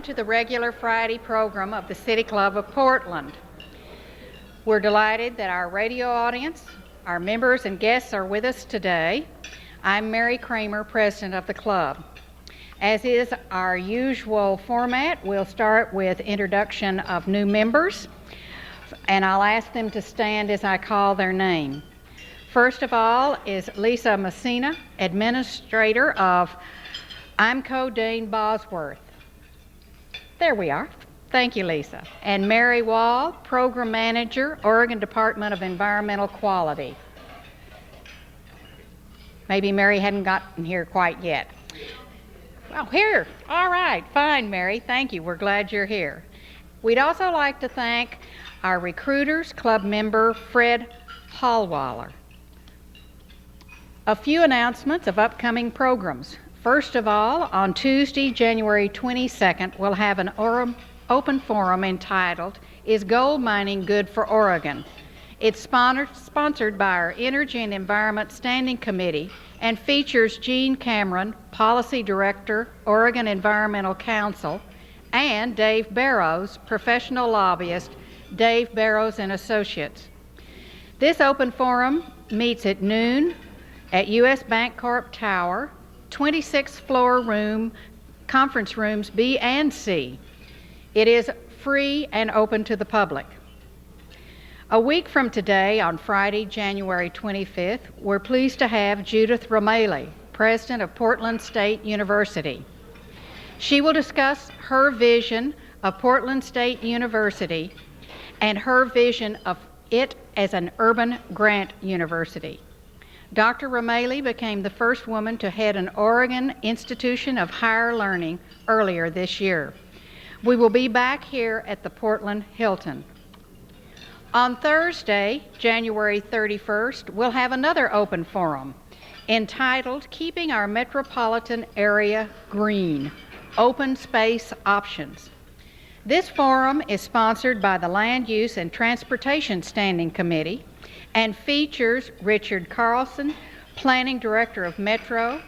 To the regular Friday program of the City Club of Portland. We're delighted that our radio audience, our members and guests are with us today. I'm Mary Kramer, president of the club. As is our usual format, we'll start with introduction of new members, and I'll ask them to stand as I call their name. First of all is Lisa Messina, administrator of IMCO Dane Bosworth. There we are. Thank you, Lisa. And Mary Wall, Program Manager, Oregon Department of Environmental Quality. Maybe Mary hadn't gotten here quite yet. Well, here. All right. Fine, Mary. Thank you. We're glad you're here. We'd also like to thank our recruiters, club member Fred Hallwaller. A few announcements of upcoming programs. First of all, on Tuesday, January 22nd, we'll have an open forum entitled, Is Gold Mining Good for Oregon? It's sponsored by our Energy and Environment Standing Committee and features Gene Cameron, Policy Director, Oregon Environmental Council, and Dave Barrows, professional lobbyist, Dave Barrows and Associates. This open forum meets at noon at U.S. Bancorp Tower, 26th floor conference rooms B and C. It is free and open to the public. A week from today, on Friday, January 25th, we're pleased to have Judith Romali, president of Portland State University. She will discuss her vision of Portland State University and her vision of it as an urban grant university. Dr. Romali became the first woman to head an Oregon institution of higher learning earlier this year. We will be back here at the Portland Hilton. On Thursday, January 31st, we'll have another open forum entitled Keeping Our Metropolitan Area Green, Open Space Options. This forum is sponsored by the Land Use and Transportation Standing Committee and features Richard Carlson, Planning Director of Metro,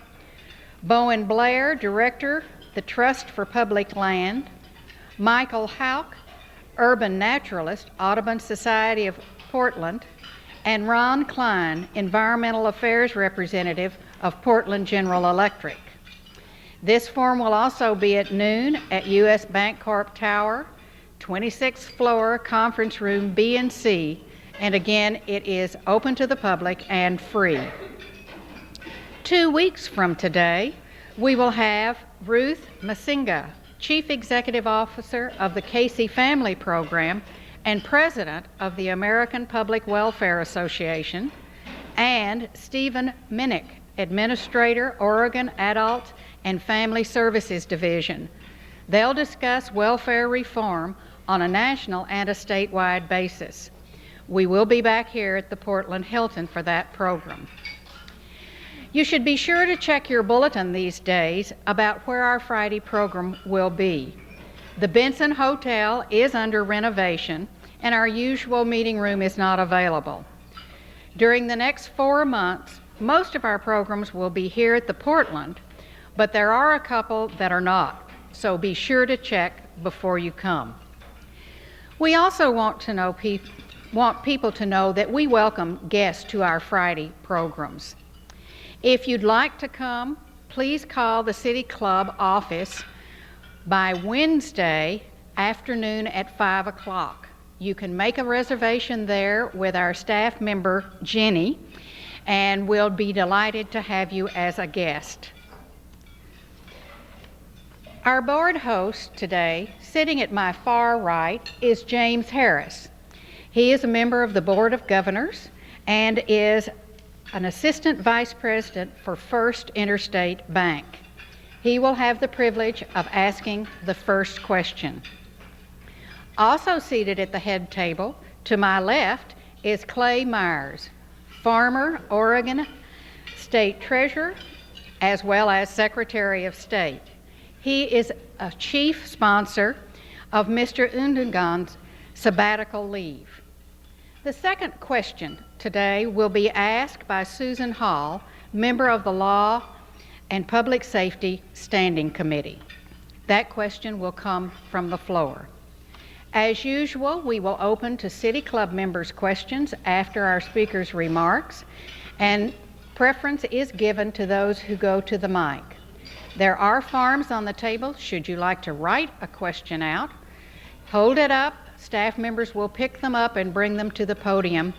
Bowen Blair, Director, the Trust for Public Land, Michael Houck, Urban Naturalist, Audubon Society of Portland, and Ron Klein, Environmental Affairs Representative of Portland General Electric. This forum will also be at noon at U.S. Bancorp Tower, 26th floor, conference room B and C, and again, it is open to the public and free. 2 weeks from today, we will have Ruth Masinga, Chief Executive Officer of the Casey Family Program and President of the American Public Welfare Association, and Stephen Minnick, Administrator, Oregon Adult and Family Services Division. They'll discuss welfare reform on a national and a statewide basis. We will be back here at the Portland Hilton for that program. You should be sure to check your bulletin these days about where our Friday program will be. The Benson Hotel is under renovation, and our usual meeting room is not available. During the next 4 months, most of our programs will be here at the Portland, but there are a couple that are not, so be sure to check before you come. We also want people to know that we welcome guests to our Friday programs. If you'd like to come, please call the City Club office by Wednesday afternoon at 5 o'clock. You can make a reservation there with our staff member, Jenny, and we'll be delighted to have you as a guest. Our board host today, sitting at my far right, is James Harris. He is a member of the Board of Governors and is an Assistant Vice President for First Interstate Bank. He will have the privilege of asking the first question. Also seated at the head table to my left is Clay Myers, former Oregon State Treasurer as well as Secretary of State. He is a chief sponsor of Mr. Ndungane's sabbatical leave. The second question today will be asked by Susan Hall, member of the Law and Public Safety Standing Committee. That question will come from the floor. As usual, we will open to City Club members' questions after our speakers' remarks, and preference is given to those who go to the mic. There are forms on the table should you like to write a question out. Hold it up. Staff members will pick them up and bring them to the podium,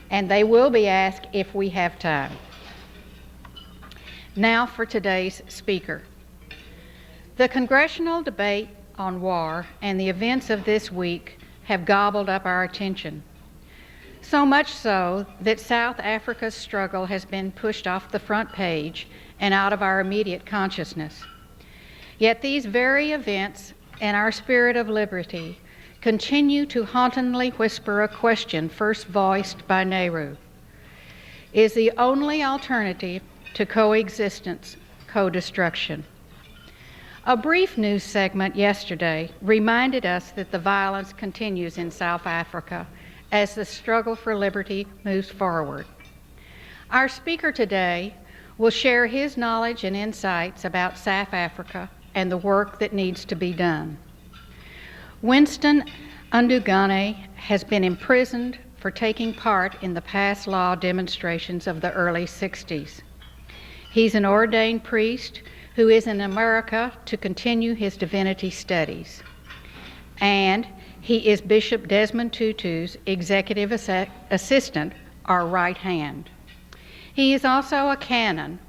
and they will be asked if we have time. Now for today's speaker. The congressional debate on war and the events of this week have gobbled up our attention. So much so that South Africa's struggle has been pushed off the front page and out of our immediate consciousness. Yet these very events and our spirit of liberty continue to hauntingly whisper a question first voiced by Nehru. Is the only alternative to coexistence co-destruction? A brief news segment yesterday reminded us that the violence continues in South Africa as the struggle for liberty moves forward. Our speaker today will share his knowledge and insights about South Africa and the work that needs to be done. Winston Ndungane has been imprisoned for taking part in the pass law demonstrations of the early 60s. He's an ordained priest who is in America to continue his divinity studies. And he is Bishop Desmond Tutu's executive assistant, or right hand. He is also a canon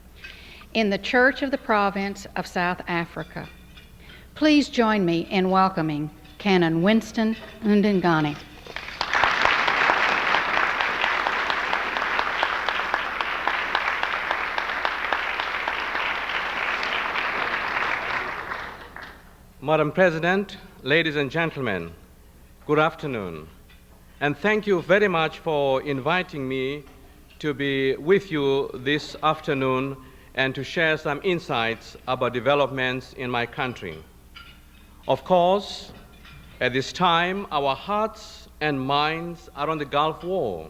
in the Church of the Province of South Africa. Please join me in welcoming Canon Winston Ndungane. Madam President, ladies and gentlemen, good afternoon. And thank you very much for inviting me to be with you this afternoon and to share some insights about developments in my country. Of course, at this time, our hearts and minds are on the Gulf War.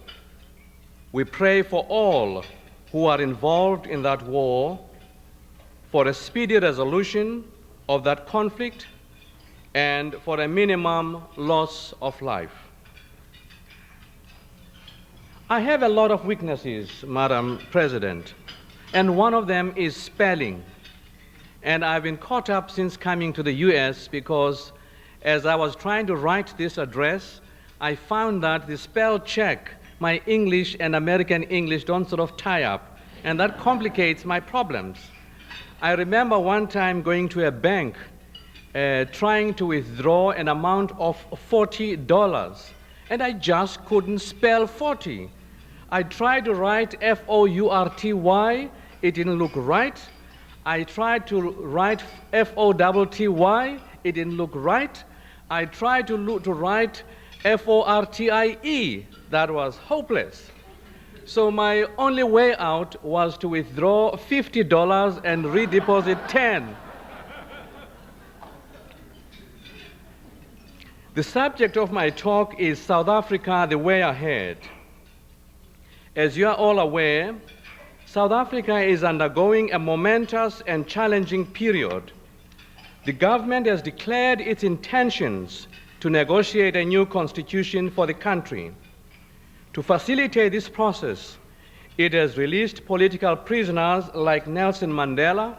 We pray for all who are involved in that war for a speedy resolution of that conflict and for a minimum loss of life. I have a lot of weaknesses, Madam President, and one of them is spelling. And I've been caught up since coming to the US because as I was trying to write this address, I found that the spell check, my English and American English don't sort of tie up, and that complicates my problems. I remember one time going to a bank trying to withdraw an amount of $40, and I just couldn't spell 40. I tried to write F-O-U-R-T-Y, it didn't look right. I tried to write F-O-T-T-Y, it didn't look right. I tried to write F-O-R-T-I-E, that was hopeless. So my only way out was to withdraw $50 and redeposit 10. The subject of my talk is South Africa, the way ahead. As you are all aware, South Africa is undergoing a momentous and challenging period. The government has declared its intentions to negotiate a new constitution for the country. To facilitate this process, it has released political prisoners like Nelson Mandela,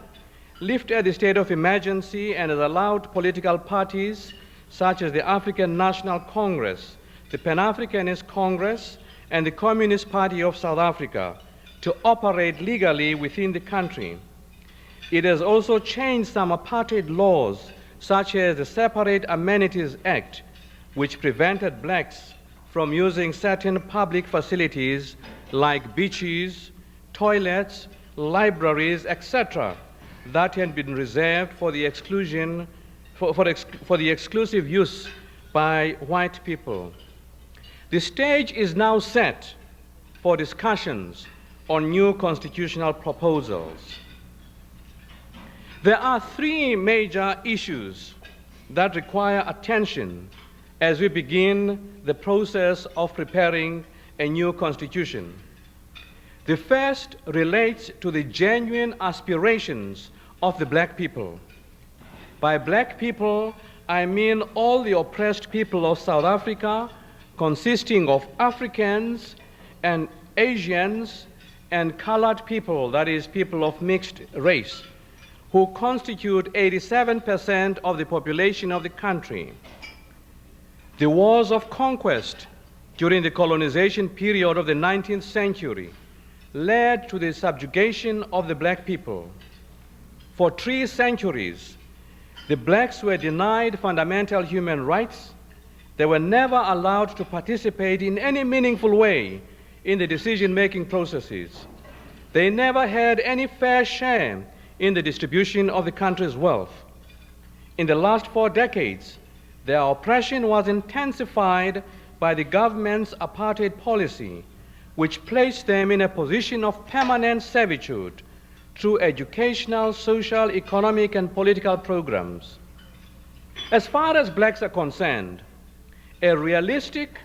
lifted the state of emergency, and has allowed political parties such as the African National Congress, the Pan-Africanist Congress, and the Communist Party of South Africa to operate legally within the country. It has also changed some apartheid laws, such as the Separate Amenities Act, which prevented blacks from using certain public facilities like beaches, toilets, libraries, etc., that had been reserved for the exclusive use by white people. The stage is now set for discussions on new constitutional proposals. There are three major issues that require attention as we begin the process of preparing a new constitution. The first relates to the genuine aspirations of the black people. By black people, I mean all the oppressed people of South Africa, consisting of Africans and Asians and colored people, that is, people of mixed race, who constitute 87% of the population of the country. The wars of conquest during the colonization period of the 19th century led to the subjugation of the black people. For 3 centuries, the blacks were denied fundamental human rights. They were never allowed to participate in any meaningful way in the decision-making processes. They never had any fair share in the distribution of the country's wealth. In the last 4 decades, their oppression was intensified by the government's apartheid policy, which placed them in a position of permanent servitude through educational, social, economic, and political programs. As far as blacks are concerned, a realistic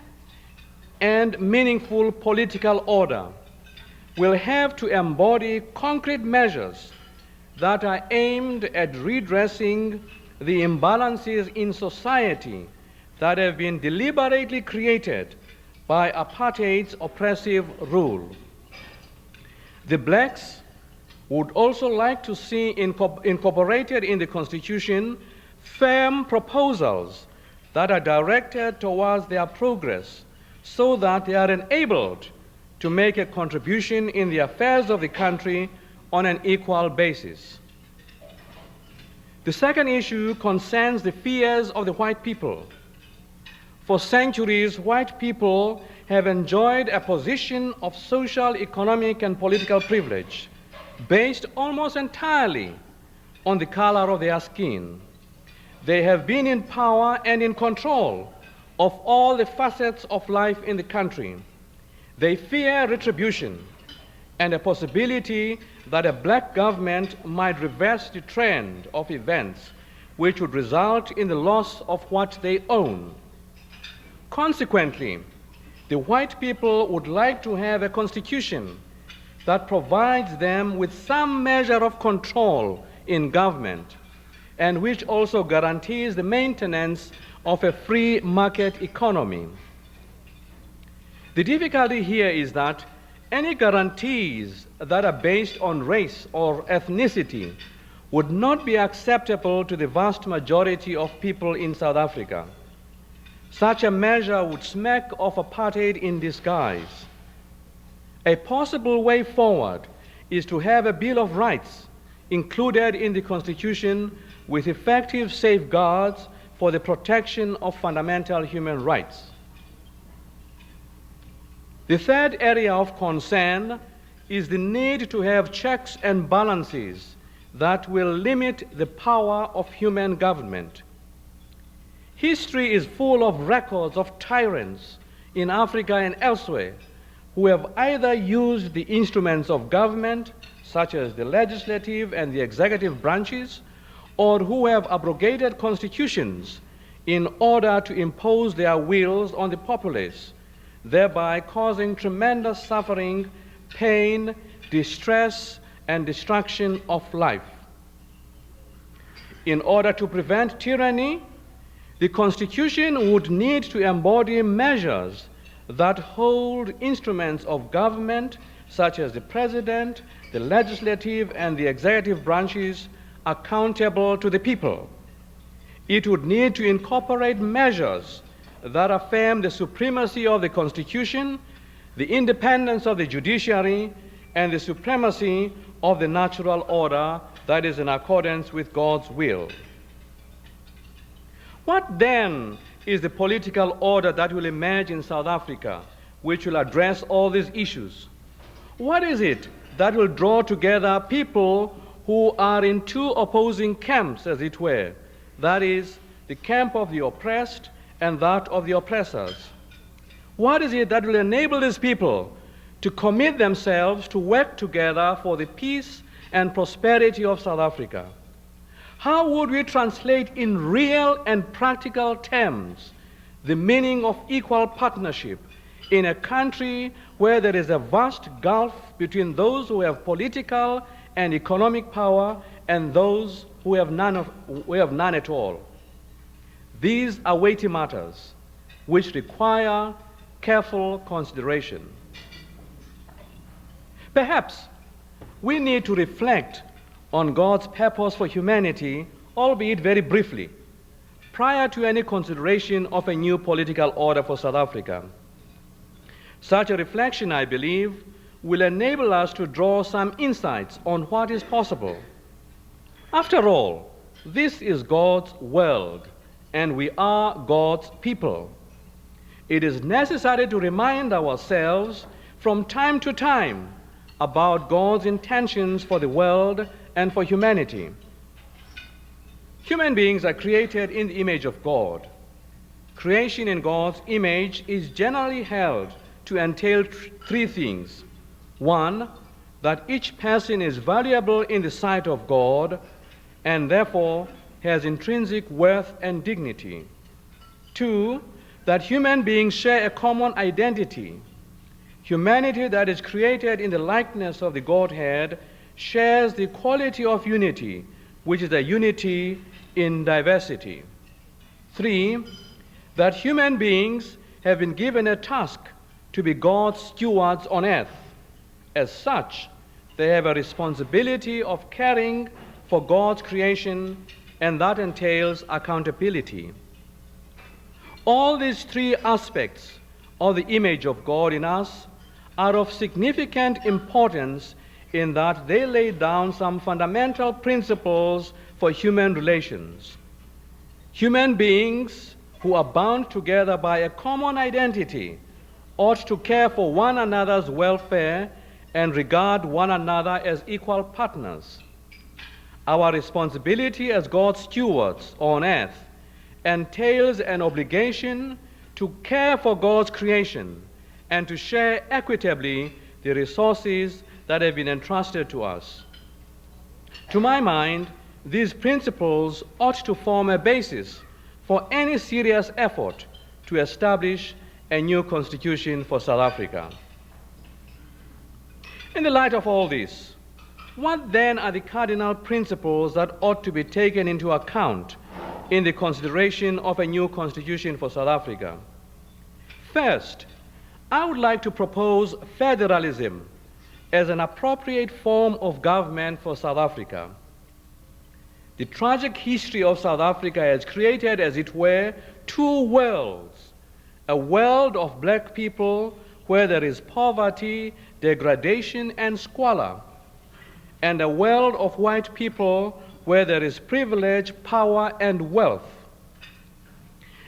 and meaningful political order will have to embody concrete measures that are aimed at redressing the imbalances in society that have been deliberately created by apartheid's oppressive rule. The blacks would also like to see incorporated in the Constitution firm proposals that are directed towards their progress so that they are enabled to make a contribution in the affairs of the country on an equal basis. The second issue concerns the fears of the white people. For centuries, white people have enjoyed a position of social, economic, and political privilege based almost entirely on the color of their skin. They have been in power and in control of all the facets of life in the country. They fear retribution and a possibility that a black government might reverse the trend of events which would result in the loss of what they own. Consequently, the white people would like to have a constitution that provides them with some measure of control in government and which also guarantees the maintenance of a free market economy. The difficulty here is that any guarantees that are based on race or ethnicity would not be acceptable to the vast majority of people in South Africa. Such a measure would smack of apartheid in disguise. A possible way forward is to have a Bill of Rights included in the Constitution with effective safeguards for the protection of fundamental human rights. The third area of concern is the need to have checks and balances that will limit the power of human government. History is full of records of tyrants in Africa and elsewhere who have either used the instruments of government, such as the legislative and the executive branches, or who have abrogated constitutions in order to impose their wills on the populace, thereby causing tremendous suffering, pain, distress, and destruction of life. In order to prevent tyranny, the Constitution would need to embody measures that hold instruments of government, such as the President, the legislative, and the executive branches, accountable to the people. It would need to incorporate measures that affirm the supremacy of the Constitution, the independence of the judiciary, and the supremacy of the natural order that is in accordance with God's will. What then is the political order that will emerge in South Africa which will address all these issues? What is it that will draw together people who are in two opposing camps, as it were, that is, the camp of the oppressed and that of the oppressors? What is it that will enable these people to commit themselves to work together for the peace and prosperity of South Africa? How would we translate in real and practical terms the meaning of equal partnership in a country where there is a vast gulf between those who have political and economic power and those who have none at all. These are weighty matters which require careful consideration. Perhaps we need to reflect on God's purpose for humanity, albeit very briefly, prior to any consideration of a new political order for South Africa. Such a reflection, I believe, will enable us to draw some insights on what is possible. After all, this is God's world, and we are God's people. It is necessary to remind ourselves from time to time about God's intentions for the world and for humanity. Human beings are created in the image of God. Creation in God's image is generally held to entail three things. One, that each person is valuable in the sight of God and therefore has intrinsic worth and dignity. Two, that human beings share a common identity. Humanity that is created in the likeness of the Godhead shares the quality of unity, which is the unity in diversity. Three, that human beings have been given a task to be God's stewards on earth. As such, they have a responsibility of caring for God's creation, and that entails accountability. All these three aspects of the image of God in us are of significant importance in that they lay down some fundamental principles for human relations. Human beings who are bound together by a common identity ought to care for one another's welfare and regard one another as equal partners. Our responsibility as God's stewards on earth entails an obligation to care for God's creation and to share equitably the resources that have been entrusted to us. To my mind, these principles ought to form a basis for any serious effort to establish a new constitution for South Africa. In the light of all this, what then are the cardinal principles that ought to be taken into account in the consideration of a new constitution for South Africa? First, I would like to propose federalism as an appropriate form of government for South Africa. The tragic history of South Africa has created, as it were, two worlds: a world of black people where there is poverty, degradation, and squalor, and a world of white people where there is privilege, power, and wealth.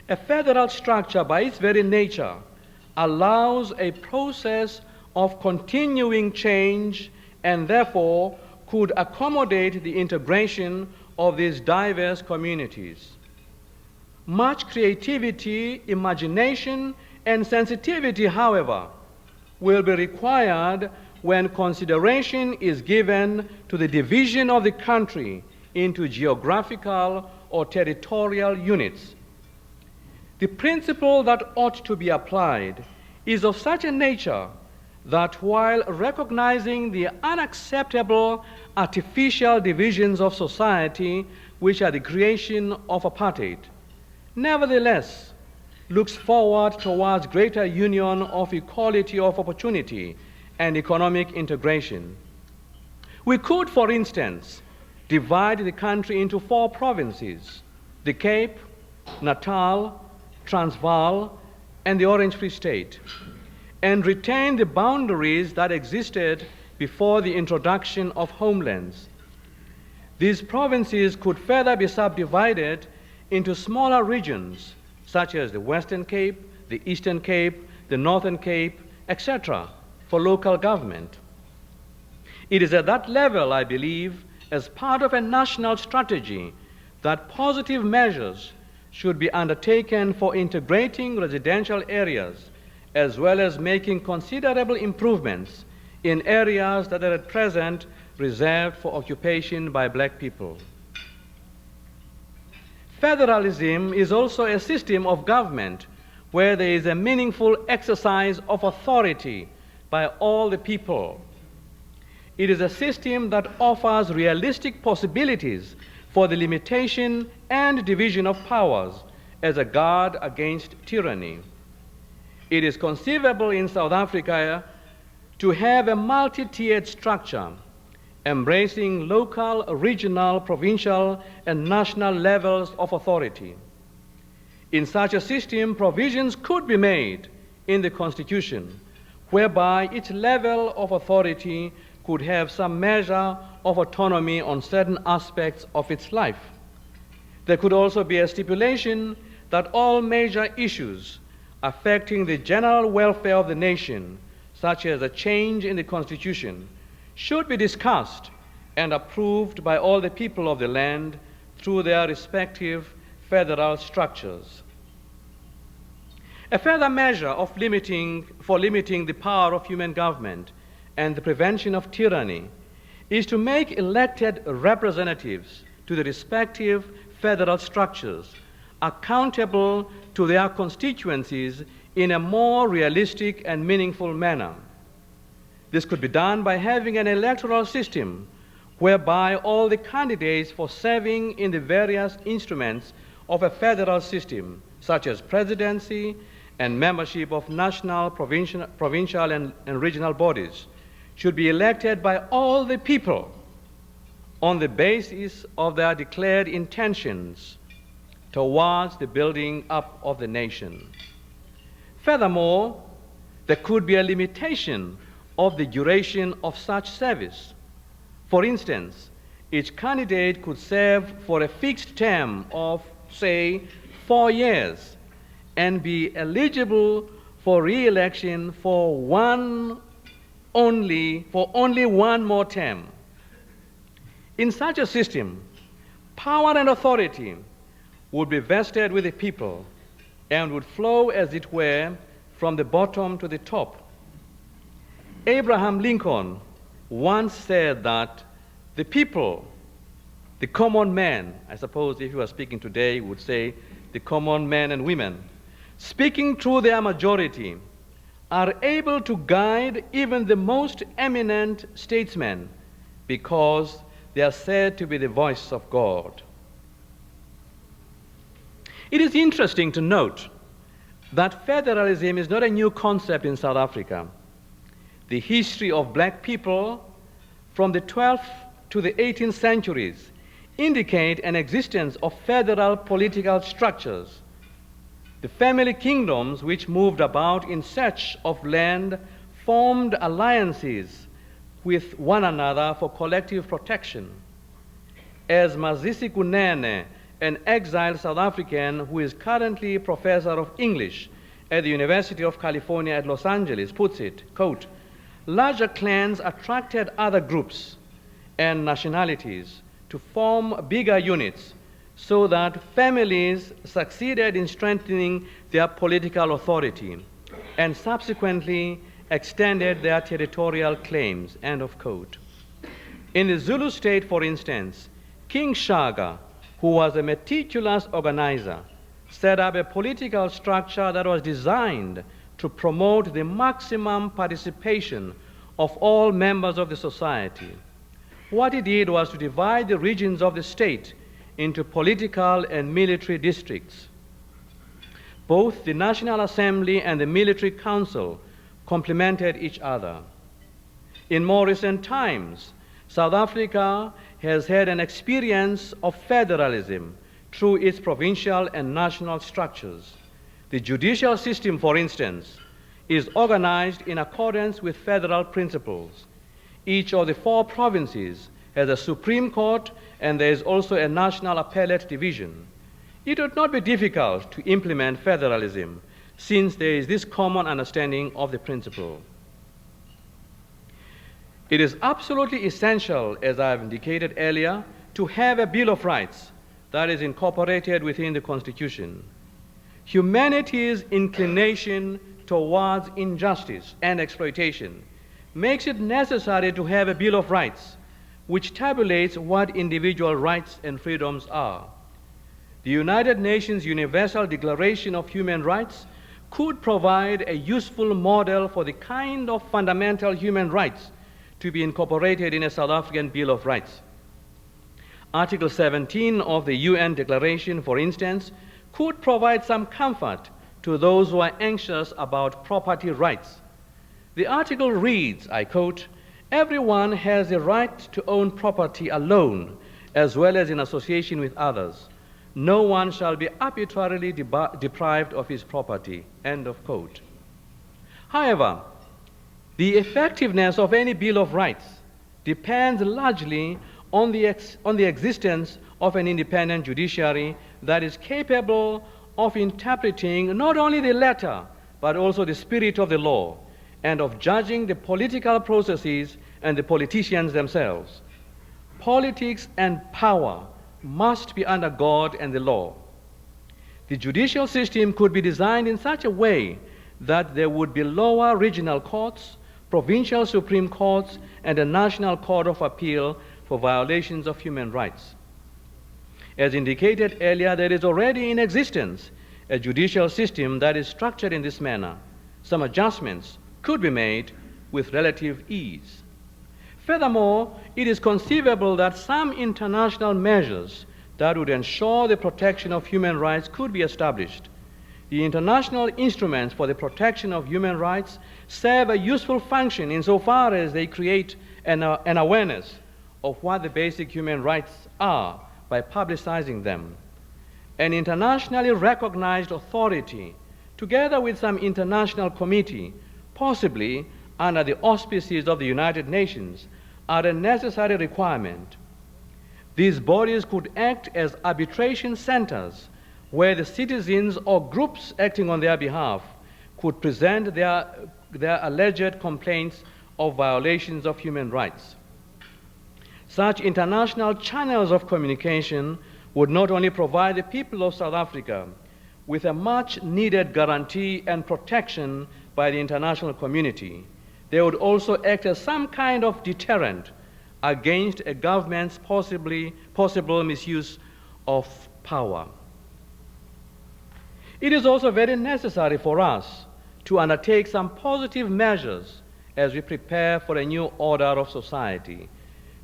A federal structure, by its very nature, allows a process of continuing change and therefore could accommodate the integration of these diverse communities. Much creativity, imagination, and sensitivity, however, will be required when consideration is given to the division of the country into geographical or territorial units. The principle that ought to be applied is of such a nature that while recognizing the unacceptable artificial divisions of society which are the creation of apartheid, nevertheless looks forward towards greater union of equality of opportunity and economic integration. We could, for instance, divide the country into 4 provinces: the Cape, Natal, Transvaal, and the Orange Free State, and retain the boundaries that existed before the introduction of homelands. These provinces could further be subdivided into smaller regions, such as the Western Cape, the Eastern Cape, the Northern Cape, etc., for local government. It is at that level, I believe, as part of a national strategy, that positive measures should be undertaken for integrating residential areas, as well as making considerable improvements in areas that are at present reserved for occupation by black people. Federalism is also a system of government where there is a meaningful exercise of authority by all the people. It is a system that offers realistic possibilities for the limitation and division of powers as a guard against tyranny. It is conceivable in South Africa to have a multi-tiered structure embracing local, regional, provincial, and national levels of authority. In such a system, provisions could be made in the Constitution whereby each level of authority could have some measure of autonomy on certain aspects of its life. There could also be a stipulation that all major issues affecting the general welfare of the nation, such as a change in the Constitution, should be discussed and approved by all the people of the land through their respective federal structures. A further measure for limiting the power of human government and the prevention of tyranny is to make elected representatives to the respective federal structures accountable to their constituencies in a more realistic and meaningful manner. This could be done by having an electoral system whereby all the candidates for serving in the various instruments of a federal system, such as presidency and membership of national, provincial, and regional bodies, should be elected by all the people on the basis of their declared intentions towards the building up of the nation. Furthermore, there could be a limitation of the duration of such service. For instance, each candidate could serve for a fixed term of, say, 4 years and be eligible for re-election for only one more term. In such a system, power and authority would be vested with the people and would flow, as it were, from the bottom to the top. Abraham Lincoln once said that the people, the common man, I suppose if you were speaking today, you would say the common men and women, speaking through their majority, are able to guide even the most eminent statesmen because they are said to be the voice of God. It is interesting to note that federalism is not a new concept in South Africa. The history of black people from the 12th to the 18th centuries indicate an existence of federal political structures. The family kingdoms which moved about in search of land formed alliances with one another for collective protection. As Masisi Kunene, an exiled South African who is currently professor of English at the University of California at Los Angeles, puts it, quote, larger clans attracted other groups and nationalities to form bigger units so that families succeeded in strengthening their political authority and subsequently extended their territorial claims, end of quote. In the Zulu state, for instance, King Shaka, who was a meticulous organizer, set up a political structure that was designed to promote the maximum participation of all members of the society. What he did was to divide the regions of the state into political and military districts. Both the National Assembly and the Military Council complemented each other. In more recent times, South Africa has had an experience of federalism through its provincial and national structures. The judicial system, for instance, is organized in accordance with federal principles. Each of the 4 provinces has a Supreme Court, and there is also a National Appellate Division. It would not be difficult to implement federalism, since there is this common understanding of the principle. It is absolutely essential, as I have indicated earlier, to have a Bill of Rights that is incorporated within the Constitution. Humanity's inclination towards injustice and exploitation makes it necessary to have a Bill of Rights which tabulates what individual rights and freedoms are. The United Nations Universal Declaration of Human Rights could provide a useful model for the kind of fundamental human rights to be incorporated in a South African Bill of Rights. Article 17 of the UN Declaration, for instance, could provide some comfort to those who are anxious about property rights. The article reads, I quote, "Everyone has a right to own property alone, as well as in association with others. No one shall be arbitrarily deprived of his property," end of quote. However, the effectiveness of any Bill of Rights depends largely on the existence of an independent judiciary that is capable of interpreting not only the letter, but also the spirit of the law, and of judging the political processes and the politicians themselves. Politics and power must be under God and the law. The judicial system could be designed in such a way that there would be lower regional courts, provincial supreme courts, and a national court of appeal for violations of human rights. As indicated earlier, there is already in existence a judicial system that is structured in this manner. Some adjustments could be made with relative ease. Furthermore, it is conceivable that some international measures that would ensure the protection of human rights could be established. The international instruments for the protection of human rights serve a useful function insofar as they create an awareness of what the basic human rights are by publicizing them. An internationally recognized authority, together with some international committee, possibly under the auspices of the United Nations, are a necessary requirement. These bodies could act as arbitration centers where the citizens or groups acting on their behalf could present their alleged complaints of violations of human rights. Such international channels of communication would not only provide the people of South Africa with a much-needed guarantee and protection by the international community, they would also act as some kind of deterrent against a government's possible misuse of power. It is also very necessary for us to undertake some positive measures as we prepare for a new order of society.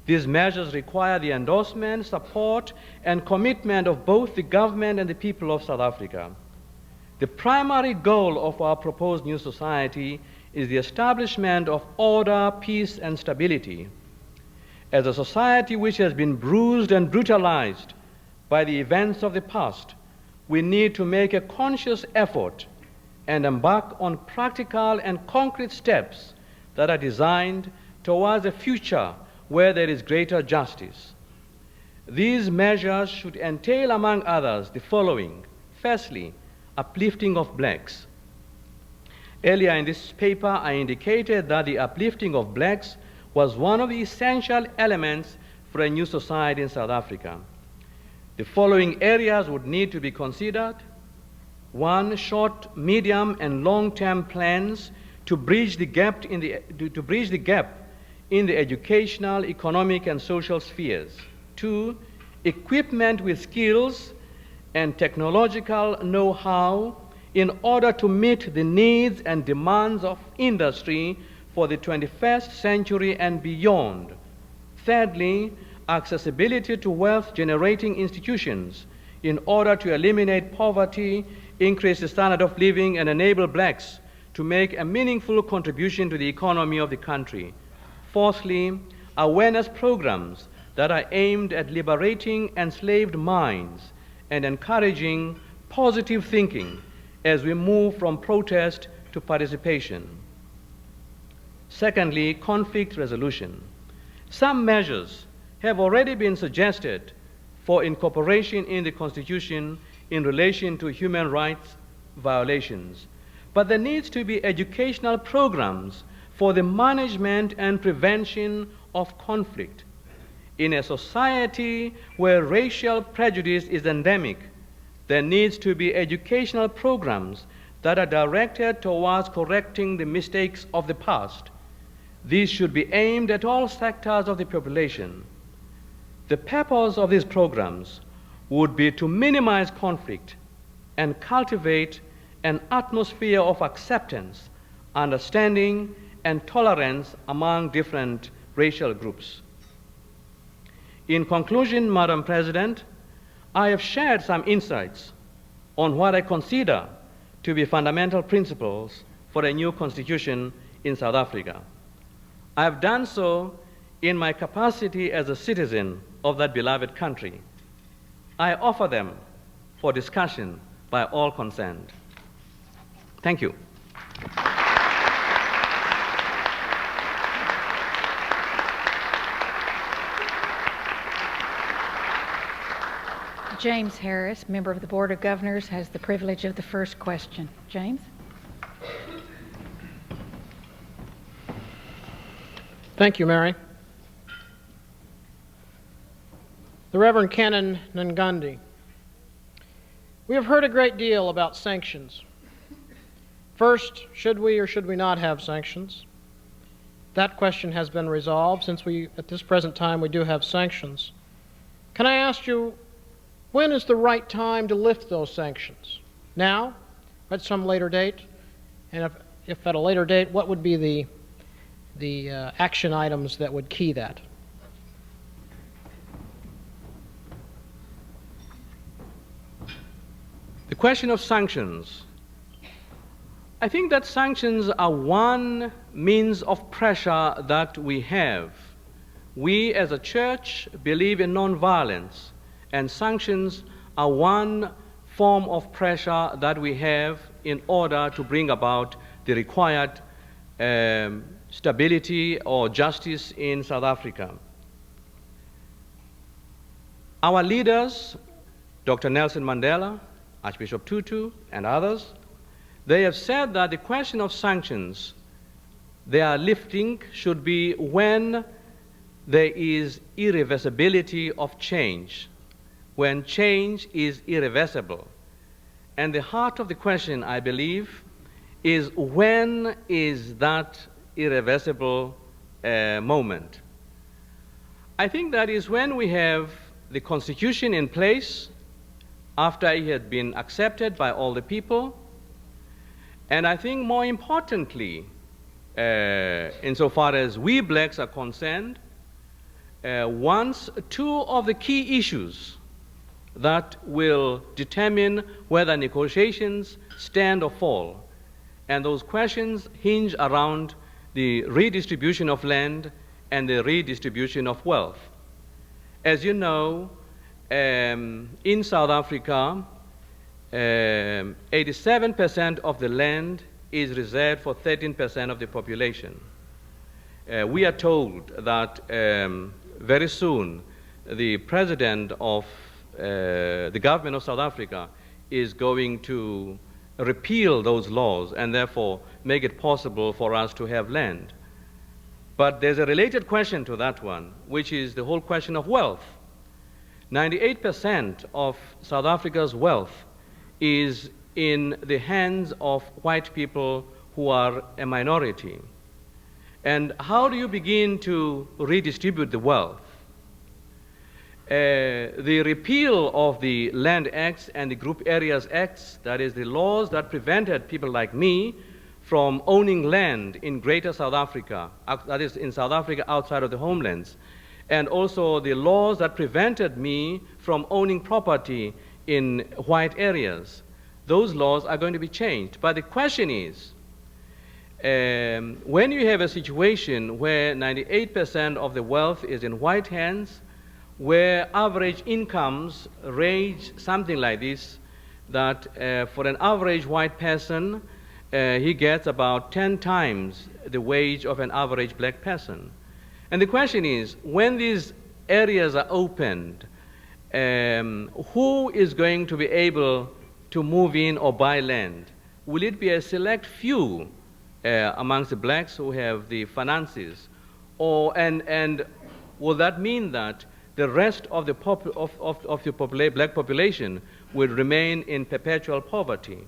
These measures require the endorsement, support, and commitment of both the government and the people of South Africa. The primary goal of our proposed new society is the establishment of order, peace, and stability. As a society which has been bruised and brutalized by the events of the past, we need to make a conscious effort and embark on practical and concrete steps that are designed towards a future where there is greater justice. These measures should entail, among others, the following. Firstly, uplifting of blacks. Earlier in this paper, I indicated that the uplifting of blacks was one of the essential elements for a new society in South Africa. The following areas would need to be considered. One, short, medium, and long-term plans to bridge the gap in the educational, economic, and social spheres. Two, equipment with skills and technological know-how in order to meet the needs and demands of industry for the 21st century and beyond. Thirdly, accessibility to wealth-generating institutions in order to eliminate poverty, increase the standard of living, and enable blacks to make a meaningful contribution to the economy of the country. Fourthly, awareness programs that are aimed at liberating enslaved minds and encouraging positive thinking as we move from protest to participation. Secondly, conflict resolution. Some measures have already been suggested for incorporation in the Constitution in relation to human rights violations, but there needs to be educational programs for the management and prevention of conflict. In a society where racial prejudice is endemic, there needs to be educational programs that are directed towards correcting the mistakes of the past. These should be aimed at all sectors of the population. The purpose of these programs would be to minimize conflict and cultivate an atmosphere of acceptance, understanding, and tolerance among different racial groups. In conclusion, Madam President, I have shared some insights on what I consider to be fundamental principles for a new constitution in South Africa. I have done so in my capacity as a citizen of that beloved country. I offer them for discussion by all concerned. Thank you. James Harris, member of the Board of Governors, has the privilege of the first question. James? Thank you, Mary. The Reverend Canon Ndungane. We have heard a great deal about sanctions. First, should we or should we not have sanctions? That question has been resolved since at this present time, we do have sanctions. Can I ask you, when is the right time to lift those sanctions? Now? At some later date? And if at a later date, what would be the action items that would key that? The question of sanctions. I think that sanctions are one means of pressure that we have. We as a church believe in nonviolence, and sanctions are one form of pressure that we have in order to bring about the required stability or justice in South Africa. Our leaders, Dr. Nelson Mandela, Archbishop Tutu, and others, they have said that the question of sanctions they are lifting should be when there is irreversibility of change, when change is irreversible. And the heart of the question, I believe, is when is that irreversible moment? I think that is when we have the Constitution in place after it had been accepted by all the people. And I think more importantly, insofar as we blacks are concerned, once two of the key issues that will determine whether negotiations stand or fall, and those questions hinge around the redistribution of land and the redistribution of wealth. As you know, in South Africa, 87% of the land is reserved for 13% of the population. We are told that very soon the president of the government of South Africa is going to repeal those laws and therefore make it possible for us to have land. But there's a related question to that one, which is the whole question of wealth. 98% of South Africa's wealth is in the hands of white people who are a minority. And how do you begin to redistribute the wealth? The repeal of the Land Acts and the Group Areas Acts, that is the laws that prevented people like me from owning land in Greater South Africa, that is in South Africa outside of the homelands, and also the laws that prevented me from owning property in white areas. Those laws are going to be changed. But the question is, when you have a situation where 98% of the wealth is in white hands, where average incomes range something like this, that for an average white person, he gets about 10 times the wage of an average black person. And the question is, when these areas are opened, who is going to be able to move in or buy land? Will it be a select few amongst the blacks who have the finances? And will that mean that the rest of the black population will remain in perpetual poverty?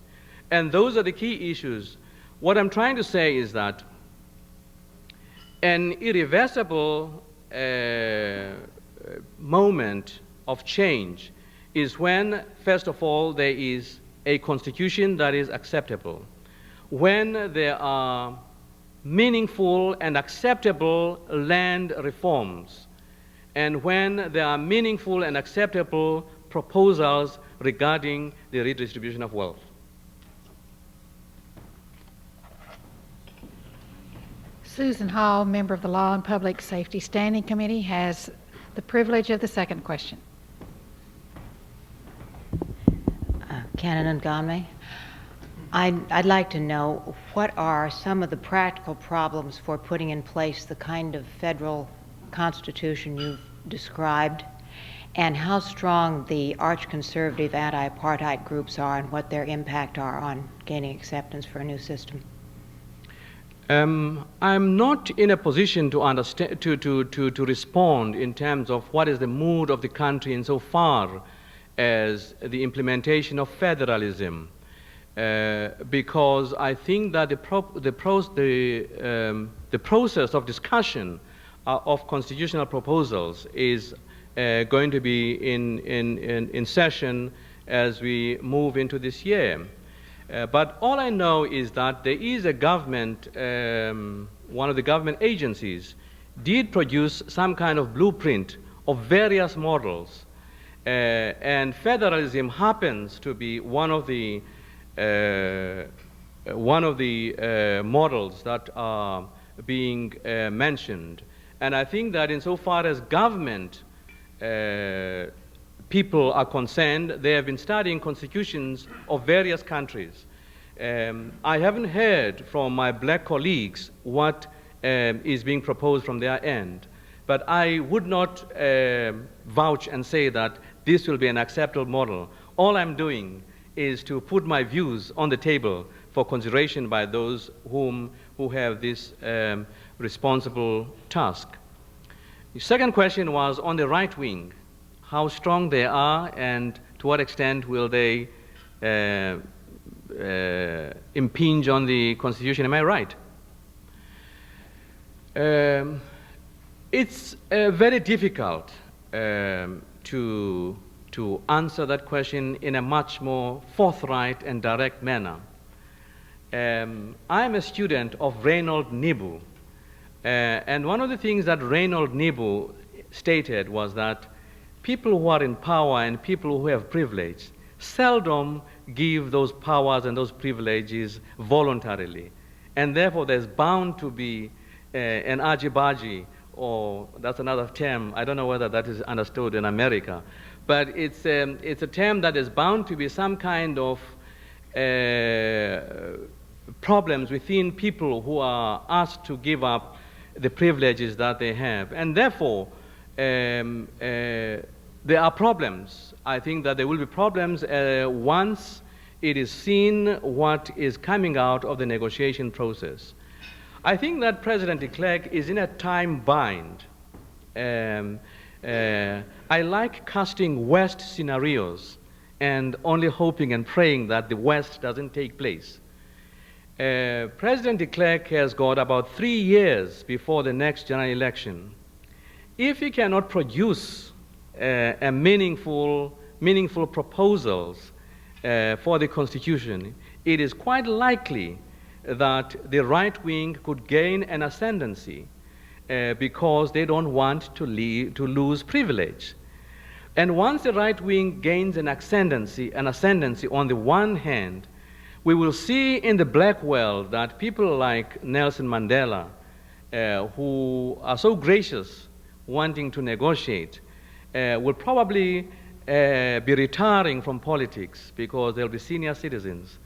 And those are the key issues. What I'm trying to say is that an irreversible moment of change is when, first of all, there is a constitution that is acceptable. When there are meaningful and acceptable land reforms, and when there are meaningful and acceptable proposals regarding the redistribution of wealth. Susan Hall, member of the Law and Public Safety Standing Committee, has the privilege of the second question. Canon Ndungane, I'd like to know what are some of the practical problems for putting in place the kind of federal constitution you've described, and how strong the arch-conservative anti-apartheid groups are and what their impact are on gaining acceptance for a new system. I'm not in a position to understand, to respond in terms of what is the mood of the country insofar as the implementation of federalism, because I think that the process of discussion of constitutional proposals is going to be in session as we move into this year. But all I know is that there is a government, one of the government agencies did produce some kind of blueprint of various models, and federalism happens to be one of the models that are being mentioned. And I think that insofar as government people are concerned, they have been studying constitutions of various countries. I haven't heard from my black colleagues what is being proposed from their end, but I would not vouch and say that this will be an acceptable model. All I'm doing is to put my views on the table for consideration by those who have this responsible task. The second question was on the right wing, how strong they are and to what extent will they impinge on the Constitution. Am I right? It's very difficult to answer that question in a much more forthright and direct manner. I'm a student of Reynold Nibu, and one of the things that Reynold Nibu stated was that people who are in power and people who have privilege seldom give those powers and those privileges voluntarily. And therefore, there's bound to be an argy-bargy, or that's another term. I don't know whether that is understood in America. But it's a term that is bound to be some kind of problems within people who are asked to give up the privileges that they have. And therefore, there are problems. I think that there will be problems once it is seen what is coming out of the negotiation process. I think that President de Klerk is in a time bind. I like casting West scenarios and only hoping and praying that the West doesn't take place. President de Klerk has got about 3 years before the next general election. If he cannot produce meaningful proposals for the Constitution, it is quite likely that the right wing could gain an ascendancy because they don't want to lose privilege. And once the right wing gains an ascendancy on the one hand, we will see in the black world that people like Nelson Mandela, who are so gracious, wanting to negotiate, will probably be retiring from politics because they'll be senior citizens.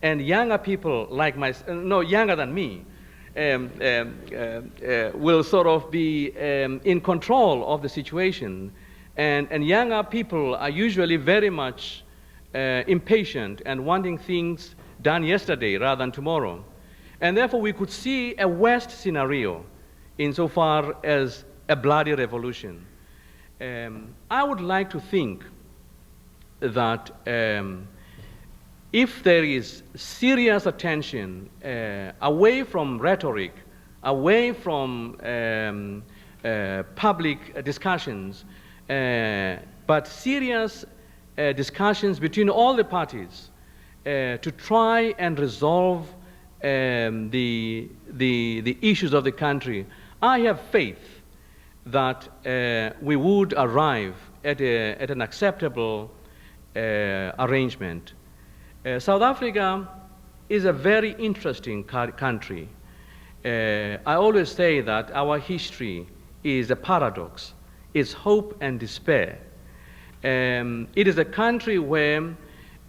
And younger people like younger than me, will sort of be in control of the situation. And younger people are usually very much impatient and wanting things done yesterday rather than tomorrow. And therefore, we could see a West scenario insofar as a bloody revolution. I would like to think that if there is serious attention away from rhetoric, away from public discussions, but serious discussions between all the parties to try and resolve the issues of the country, I have faith that we would arrive at an acceptable arrangement. South Africa is a very interesting country. I always say that our history is a paradox. It's hope and despair. It is a country where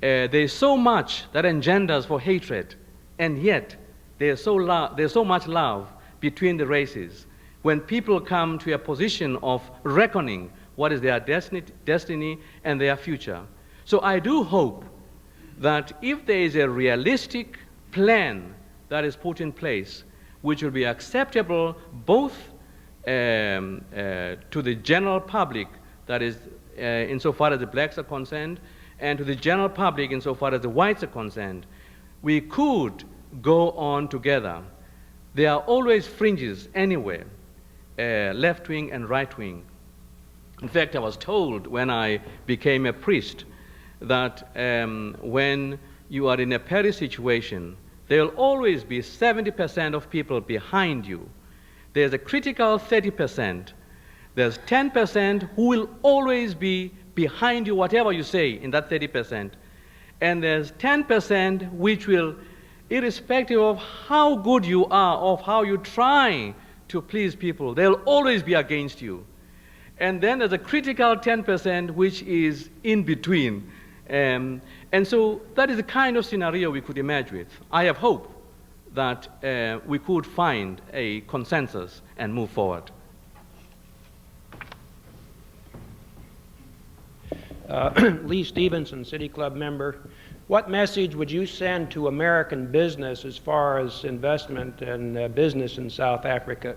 there's so much that engenders for hatred, and yet there's so much love between the races. When people come to a position of reckoning what is their destiny and their future. So I do hope that if there is a realistic plan that is put in place, which will be acceptable both to the general public, that is insofar as the blacks are concerned, and to the general public insofar as the whites are concerned, we could go on together. There are always fringes anywhere, left wing and right wing. In fact, I was told when I became a priest that when you are in a Paris situation, there will always be 70% of people behind you. There's a critical 30%. There's 10% who will always be behind you, whatever you say in that 30%. And there's 10% which will, irrespective of how good you are, of how you try to please people, they'll always be against you. And then there's a critical 10% which is in between. And so that is the kind of scenario we could imagine with. I have hope that we could find a consensus and move forward. Lee Stevenson, City Club member. What message would you send to American business as far as investment and business in South Africa?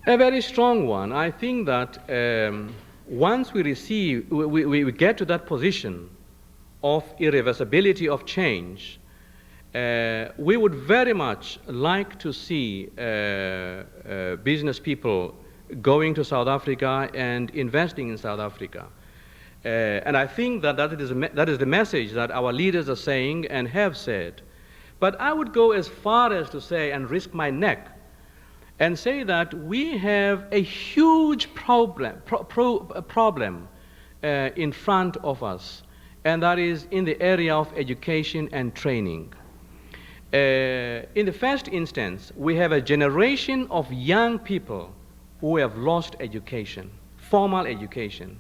A very strong one. I think that once we get to that position of irreversibility of change, we would very much like to see business people going to South Africa and investing in South Africa. And I think that that is the message that our leaders are saying and have said. But I would go as far as to say and risk my neck and say that we have a huge problem in front of us, and that is in the area of education and training. In the first instance, we have a generation of young people who have lost education, formal education,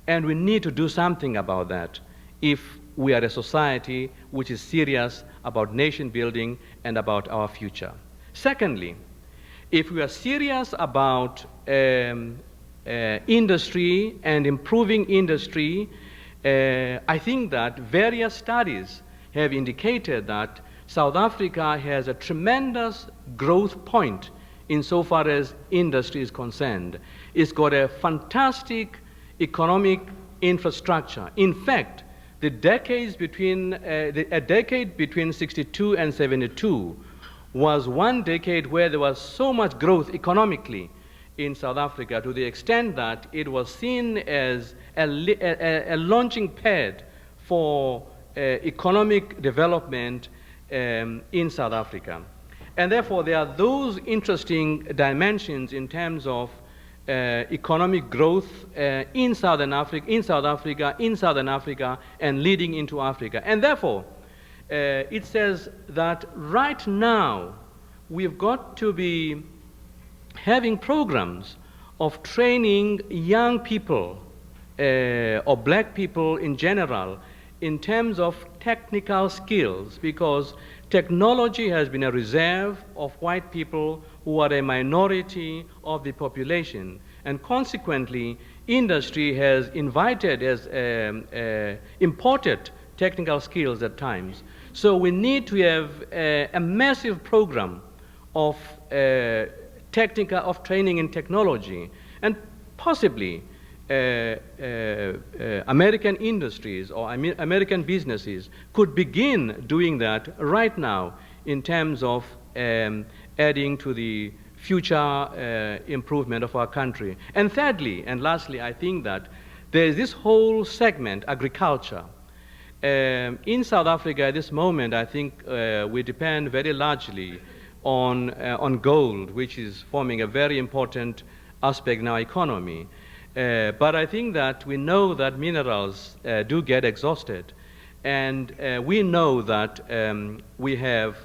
and we need to do something about that if we are a society which is serious about nation building and about our future. Secondly, if we are serious about industry and improving industry, I think that various studies have indicated that South Africa has a tremendous growth point insofar as industry is concerned. It's got a fantastic economic infrastructure. In fact, a decade between 62 and 72 was one decade where there was so much growth economically in South Africa, to the extent that it was seen as a launching pad for economic development in South Africa. And therefore, there are those interesting dimensions in terms of economic growth in South Africa, and leading into Africa. And therefore, it says that right now we've got to be having programs of training young people or black people in general in terms of technical skills, because technology has been a reserve of white people who are a minority of the population, and consequently industry has imported technical skills at times. So we need to have a massive program of training in technology, and possibly American industries or American businesses could begin doing that right now in terms of adding to the future improvement of our country. And thirdly and lastly, I think that there is this whole segment, agriculture. In South Africa at this moment, I think we depend very largely on gold, which is forming a very important aspect in our economy. But I think that we know that minerals do get exhausted. And we know that we have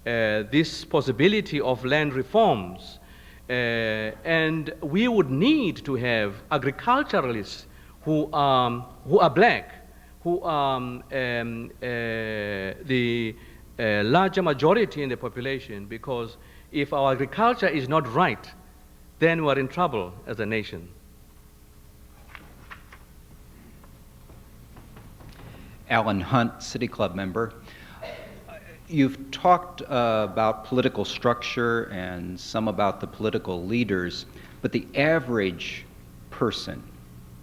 this possibility of land reforms. And we would need to have agriculturalists who are black, who are the larger majority in the population, because if our agriculture is not right, then we're in trouble as a nation. Alan Hunt, City Club member. You've talked about political structure and some about the political leaders, but the average person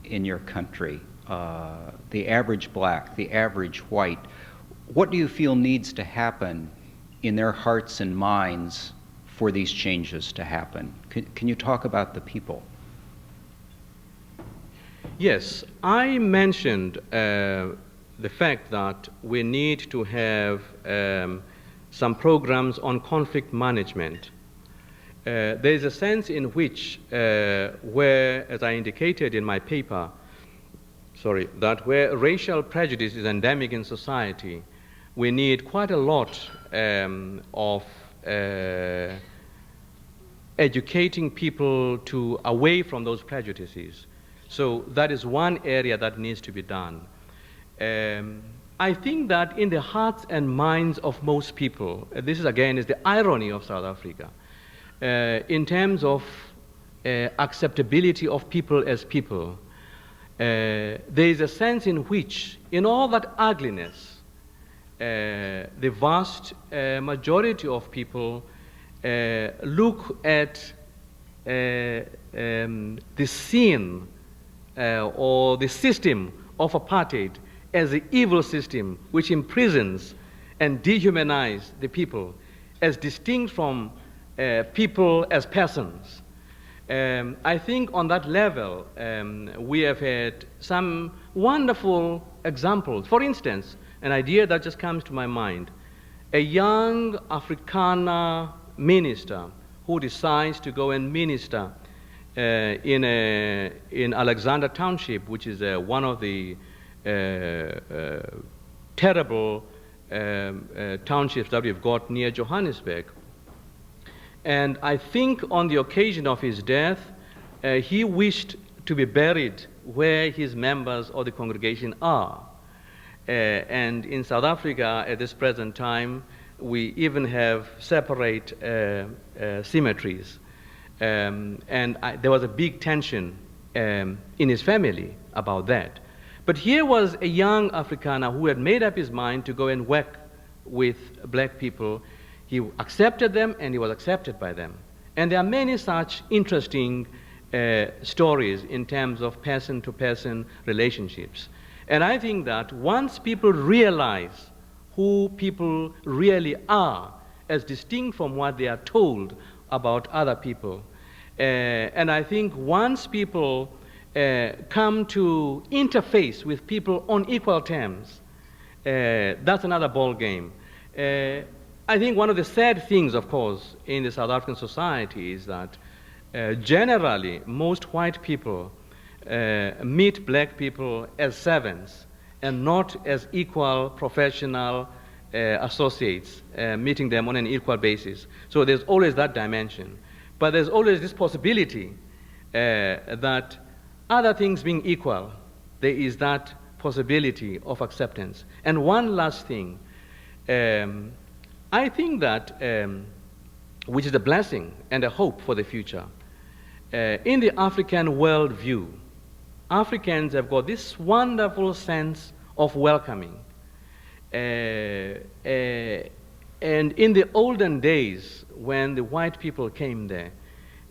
in your country, the average black, the average white, what do you feel needs to happen in their hearts and minds for these changes to happen? Can you talk about the people? Yes, I mentioned the fact that we need to have some programs on conflict management. There is a sense in which, where, as I indicated in my paper, that where racial prejudice is endemic in society, we need quite a lot of educating people away from those prejudices. So that is one area that needs to be done. I think that in the hearts and minds of most people, this is again is the irony of South Africa, in terms of acceptability of people as people, there is a sense in which, in all that ugliness, the vast majority of people look at the scene or the system of apartheid as the evil system which imprisons and dehumanizes the people, as distinct from people as persons. I think on that level, we have had some wonderful examples. For instance, an idea that just comes to my mind, a young Afrikaner minister who decides to go and minister in Alexander Township, which is one of the terrible townships that we've got near Johannesburg. And I think on the occasion of his death, he wished to be buried where his members of the congregation are. And in South Africa at this present time, we even have separate cemeteries. And there was a big tension in his family about that. But here was a young Afrikaner who had made up his mind to go and work with black people. He accepted them and he was accepted by them. And there are many such interesting stories in terms of person-to-person relationships. And I think that once people realize who people really are, as distinct from what they are told about other people, and I think once people come to interface with people on equal terms, that's another ball game. I think one of the sad things, of course, in the South African society is that generally most white people meet black people as servants and not as equal professional associates, meeting them on an equal basis. So there's always that dimension. But there's always this possibility that other things being equal, there is that possibility of acceptance. And one last thing, I think that, which is a blessing and a hope for the future, in the African worldview, Africans have got this wonderful sense of welcoming. And in the olden days, when the white people came there,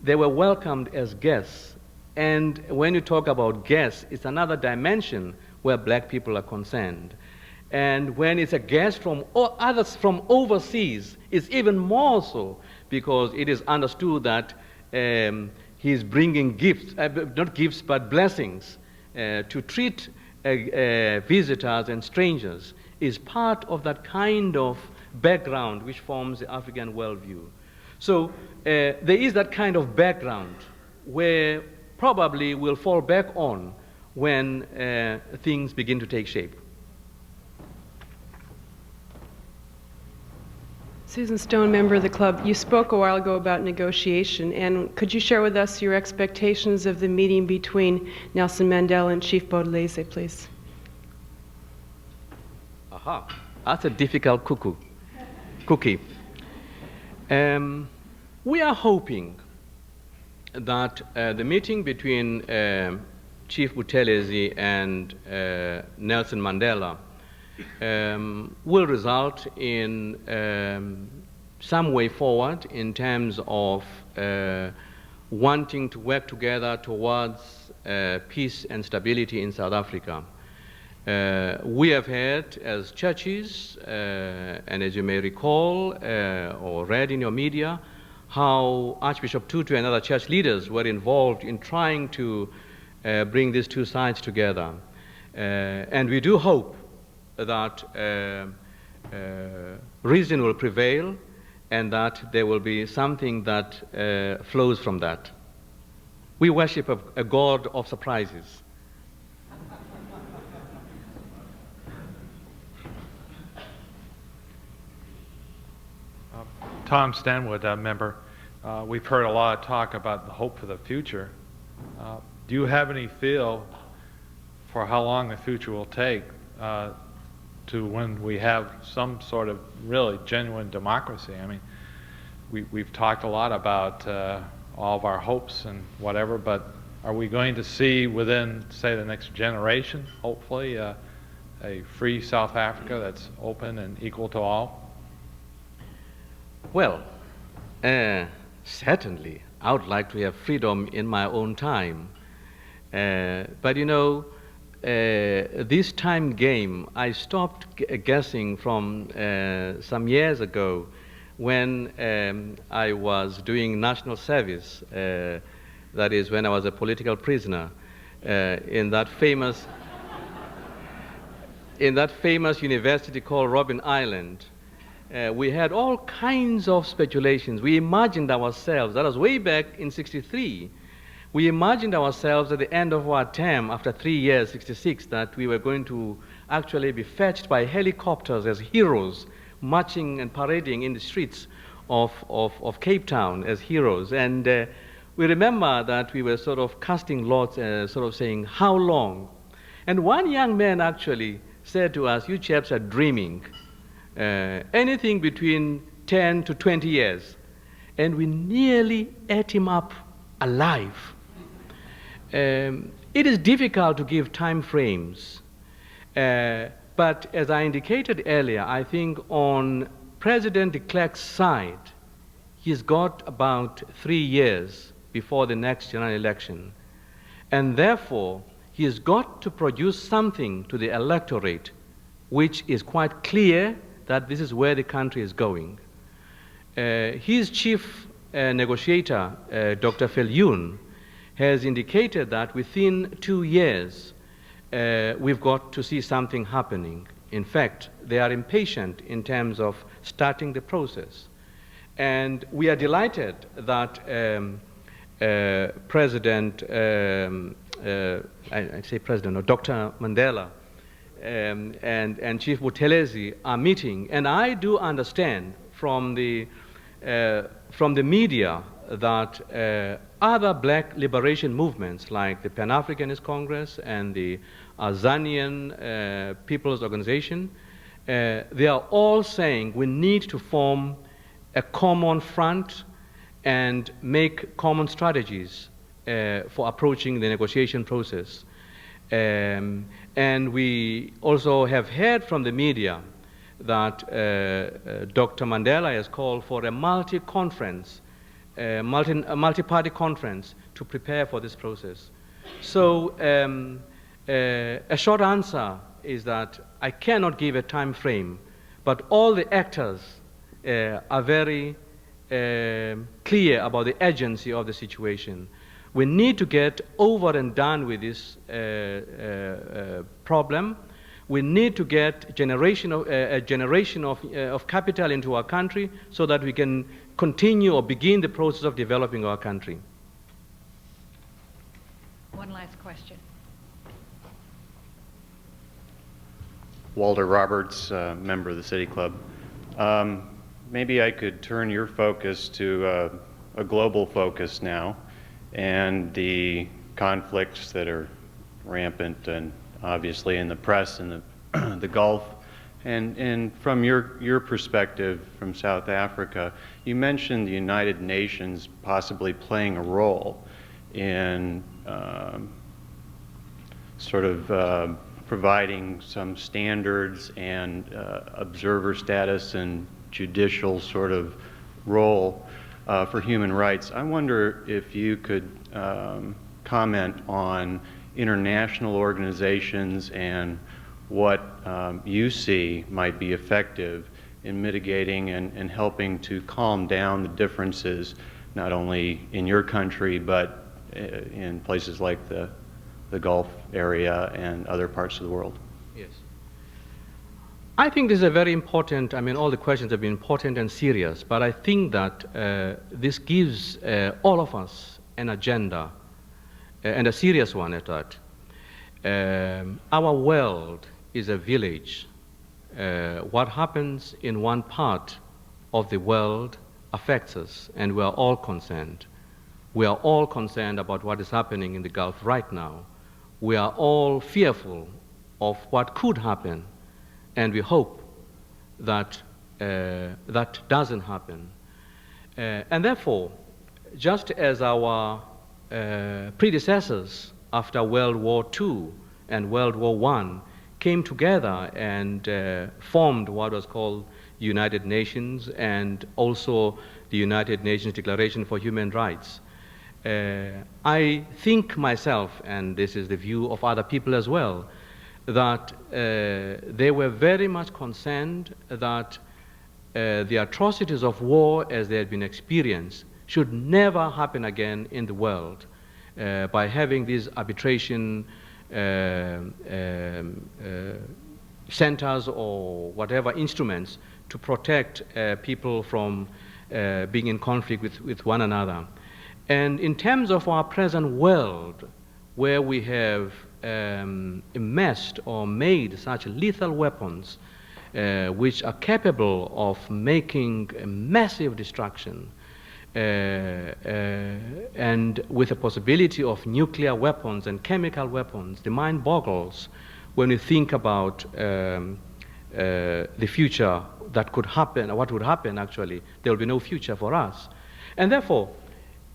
they were welcomed as guests. And when you talk about guests, it's another dimension where black people are concerned. And when it's a guest from others from overseas, it's even more so, because it is understood that he's bringing gifts, not gifts, but blessings, to treat visitors and strangers is part of that kind of background which forms the African worldview. So there is that kind of background where probably we'll fall back on when things begin to take shape. Susan Stone, member of the club, you spoke a while ago about negotiation, and could you share with us your expectations of the meeting between Nelson Mandela and Chief Boudelese, please? Aha, that's a difficult cookie. We are hoping that the meeting between Chief Boudelese and Nelson Mandela will result in some way forward in terms of wanting to work together towards peace and stability in South Africa. We have heard as churches, and as you may recall or read in your media, how Archbishop Tutu and other church leaders were involved in trying to bring these two sides together. And we do hope that reason will prevail and that there will be something that flows from that. We worship a God of surprises. Tom Stanwood, member. We've heard a lot of talk about the hope for the future. Do you have any feel for how long the future will take to when we have some sort of really genuine democracy? I mean, we've talked a lot about all of our hopes and whatever, but are we going to see within, say, the next generation, hopefully, a free South Africa that's open and equal to all? Well, certainly, I would like to have freedom in my own time. But you know, this time game, I stopped guessing from some years ago when I was doing national service, that is when I was a political prisoner in that famous university called Robben Island. We had all kinds of speculations. We imagined ourselves, that was way back in '63, we imagined ourselves at the end of our term, after 3 years, '66, that we were going to actually be fetched by helicopters as heroes, marching and parading in the streets of Cape Town as heroes. And we remember that we were sort of casting lots, sort of saying, how long? And one young man actually said to us, you chaps are dreaming. Anything between 10 to 20 years. And we nearly ate him up alive. It is difficult to give time frames. But as I indicated earlier, I think on President de Klerk's side, he's got about 3 years before the next general election. And therefore, he has got to produce something to the electorate which is quite clear that this is where the country is going. His chief negotiator, Dr. Viljoen, has indicated that within 2 years, we've got to see something happening. In fact, they are impatient in terms of starting the process. And we are delighted that President, I say President, or Dr. Mandela, and Chief Boudelese are meeting. And I do understand from the media that other black liberation movements like the Pan-Africanist Congress and the Azanian People's Organization, they are all saying we need to form a common front and make common strategies for approaching the negotiation process. And we also have heard from the media that Dr. Mandela has called for a multi-conference, a multi-party conference to prepare for this process. So a short answer is that I cannot give a time frame, but all the actors are very clear about the urgency of the situation. We need to get over and done with this problem. We need to get a generation of capital into our country so that we can continue or begin the process of developing our country. One last question. Walter Roberts, member of the City Club. Maybe I could turn your focus to a global focus now, and the conflicts that are rampant and obviously in the press and the Gulf. And from your perspective from South Africa, you mentioned the United Nations possibly playing a role in providing some standards and observer status and judicial sort of role for human rights. I wonder if you could comment on international organizations and what you see might be effective in mitigating and helping to calm down the differences, not only in your country, but in places like the Gulf area and other parts of the world. Yes. I think this is a very important, I mean, all the questions have been important and serious, but I think that this gives all of us an agenda, and a serious one at that. Our world is a village. What happens in one part of the world affects us, and we are all concerned. We are all concerned about what is happening in the Gulf right now. We are all fearful of what could happen, and we hope that that doesn't happen. And therefore, just as our predecessors after World War II and World War I came together and formed what was called the United Nations and also the United Nations Declaration for Human Rights, I think myself, and this is the view of other people as well, that they were very much concerned that the atrocities of war as they had been experienced should never happen again in the world by having these arbitration centers or whatever instruments to protect people from being in conflict with one another. And in terms of our present world, where we have amassed or made such lethal weapons which are capable of making a massive destruction, and with the possibility of nuclear weapons and chemical weapons, the mind boggles when you think about the future that could happen, or what would happen actually. There will be no future for us. And therefore,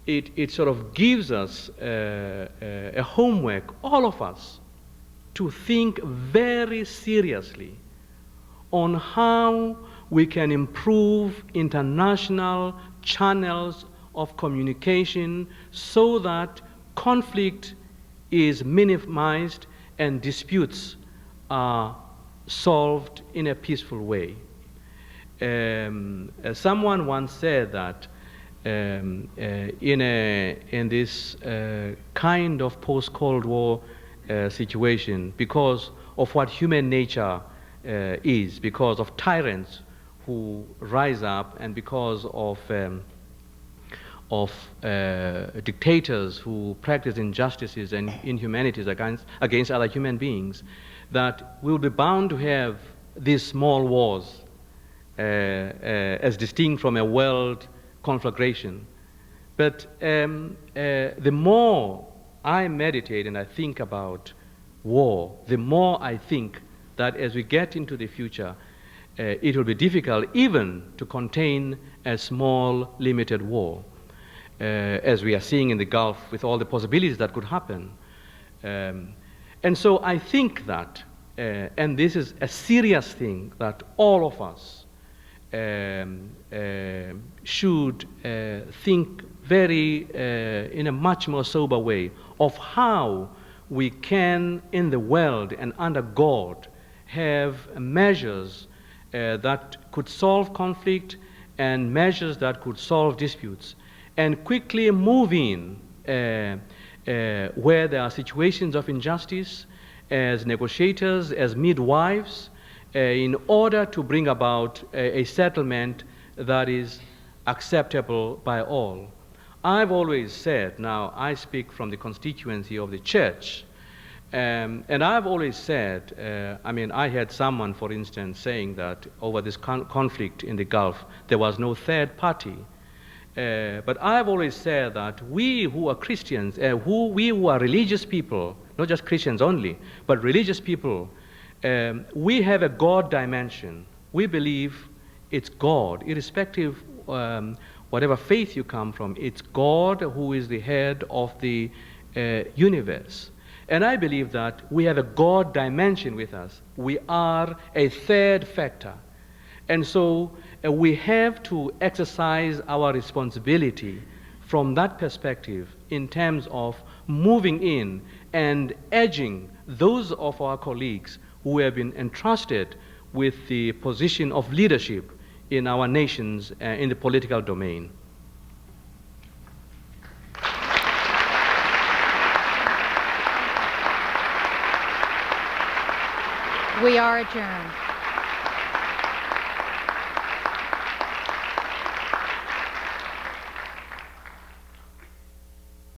it sort of gives us a homework, all of us, to think very seriously on how we can improve international channels of communication so that conflict is minimized and disputes are solved in a peaceful way. Someone once said that in this kind of post-Cold War situation, because of what human nature is, because of tyrants who rise up, and because of dictators who practice injustices and inhumanities against other human beings, that we'll be bound to have these small wars as distinct from a world conflagration. But the more I meditate and I think about war, the more I think that as we get into the future, it will be difficult even to contain a small, limited war, as we are seeing in the Gulf with all the possibilities that could happen. And so I think that, and this is a serious thing, that all of us should think very, in a much more sober way, of how we can, in the world and under God, have measures that could solve conflict and measures that could solve disputes, and quickly move in where there are situations of injustice, as negotiators, as midwives, in order to bring about a settlement that is acceptable by all. I've always said, now I speak from the constituency of the church, and I've always said, I had someone, for instance, saying that over this conflict in the Gulf, there was no third party. But I've always said that we who are Christians, we who are religious people, not just Christians only, but religious people, we have a God dimension. We believe it's God, irrespective whatever faith you come from, it's God who is the head of the universe. And I believe that we have a God dimension with us. We are a third factor. And so we have to exercise our responsibility from that perspective in terms of moving in and edging those of our colleagues who have been entrusted with the position of leadership in our nations in the political domain. We are adjourned.